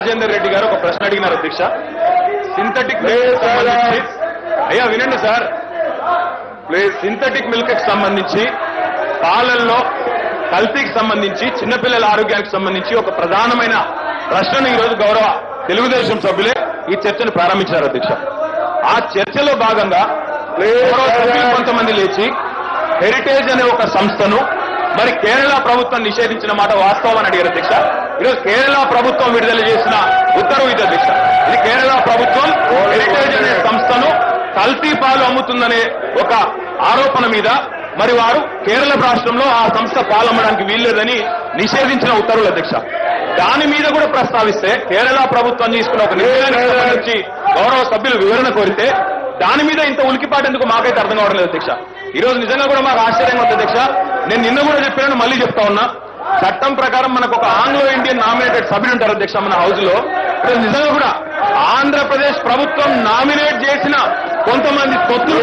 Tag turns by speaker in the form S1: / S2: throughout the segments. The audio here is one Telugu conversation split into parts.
S1: రాజేందర్ రెడ్డి గారు ఒక ప్రశ్న అడిగినారు అధ్యక్ష. సింథటిక్ అయ్యా వినండి సార్, సింథటిక్ మిల్క్ కి సంబంధించి, పాలల్లో కల్తీకి సంబంధించి, చిన్నపిల్లల ఆరోగ్యానికి సంబంధించి ఒక ప్రధానమైన ప్రశ్నను ఈరోజు గౌరవ తెలుగుదేశం సభ్యులే ఈ చర్చను ప్రారంభించారు అధ్యక్ష. ఆ చర్చలో భాగంగా గౌరవ సభ్యులు కొంతమంది లేచి హెరిటేజ్ అనే ఒక సంస్థను మరి కేరళ ప్రభుత్వం నిషేధించిన మాట వాస్తవం అని అడిగారు అధ్యక్ష. ఈరోజు కేరళ ప్రభుత్వం విడుదల చేసిన ఉత్తర్వు ఇది అధ్యక్ష. ఇది కేరళ ప్రభుత్వం హెరిటేజ్ అనే సంస్థను కల్తీ పాలు అమ్ముతుందనే ఒక ఆరోపణ మీద మరి వారు కేరళ రాష్ట్రంలో ఆ సంస్థ పాలు అమ్మడానికి వీల్లేదని నిషేధించిన ఉత్తర్వులు అధ్యక్ష. దాని మీద కూడా ప్రస్తావిస్తే కేరళ ప్రభుత్వం తీసుకున్న ఒక నిర్ణయానికి సంబంధించి గౌరవ సభ్యులు వివరణ కోరితే దాని మీద ఇంత ఉలికిపాటు ఎందుకు మాకైతే అర్థం కావడం లేదు అధ్యక్ష. ఈ రోజు నిజంగా కూడా మాకు ఆశ్చర్యంగా ఉంది అధ్యక్ష. నేను నిన్న కూడా చెప్పాను, మళ్ళీ చెప్తా ఉన్నా. చట్టం ప్రకారం మనకు ఒక ఆంగ్లో ఇండియన్ నామినేటెడ్ సభ్యులు ఉంటారు అధ్యక్ష మన హౌస్ లో. నిజంగా కూడా ఆంధ్రప్రదేశ్ ప్రభుత్వం నామినేట్ చేసిన కొంతమంది తొత్తులు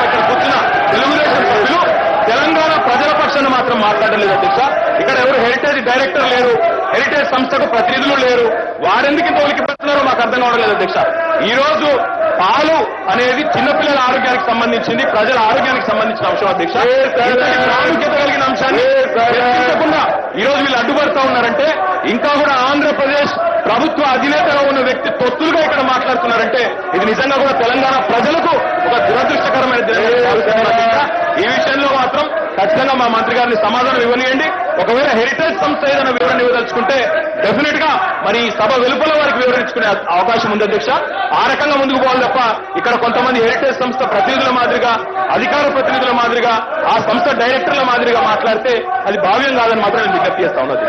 S1: ఇక్కడ కూర్చున్న తెలుగుదేశం సభ్యులు తెలంగాణ ప్రజల పక్షాన మాత్రం మాట్లాడలేదు అధ్యక్ష. ఇక్కడ ఎవరు హెరిటేజ్ డైరెక్టర్ లేరు, హెరిటేజ్ సంస్థకు ప్రతినిధులు లేరు. వారెందుకు ఇంత ఉలికిపోతున్నారో మాకు అర్థం కావడం లేదు అధ్యక్ష. ఈ రోజు పాలు అనేది చిన్నపిల్లల ఆరోగ్యానికి సంబంధించింది, ప్రజల ఆరోగ్యానికి సంబంధించిన అంశం అధ్యక్ష. ప్రాముఖ్యత కలిగిన అంశాన్ని చర్చించకుండా ఈ రోజు వీళ్ళు అడ్డుపడతా ఉన్నారంటే, ఇంకా కూడా ఆంధ్రప్రదేశ్ ప్రభుత్వ అధినేతగా ఉన్న వ్యక్తి తొత్తులుగా ఇక్కడ మాట్లాడుతున్నారంటే ఇది నిజంగా కూడా తెలంగాణ ప్రజలకు ఒక దురదృష్టకరమైన ఈ విషయంలో మాత్రం ఖచ్చితంగా మా మంత్రి గారిని సమాధానం ఇవ్వనియండి. ఒకవేళ హెరిటేజ్ సంస్థ ఏదైనా వివరణ ఇవ్వదలుచుకుంటే డెఫినెట్ గా మరి సభ వెలుపల వారికి వివరించుకునే అవకాశం ఉంది అధ్యక్ష. ఆ రకంగా ముందుకు పోవాలి తప్ప ఇక్కడ కొంతమంది హెరిటేజ్ సంస్థ ప్రతినిధుల మాదిరిగా, అధికార ప్రతినిధుల మాదిరిగా, ఆ సంస్థ డైరెక్టర్ల మాదిరిగా మాట్లాడితే అది భావ్యం కాదని మాత్రం నేను విజ్ఞప్తి చేస్తా ఉన్నది.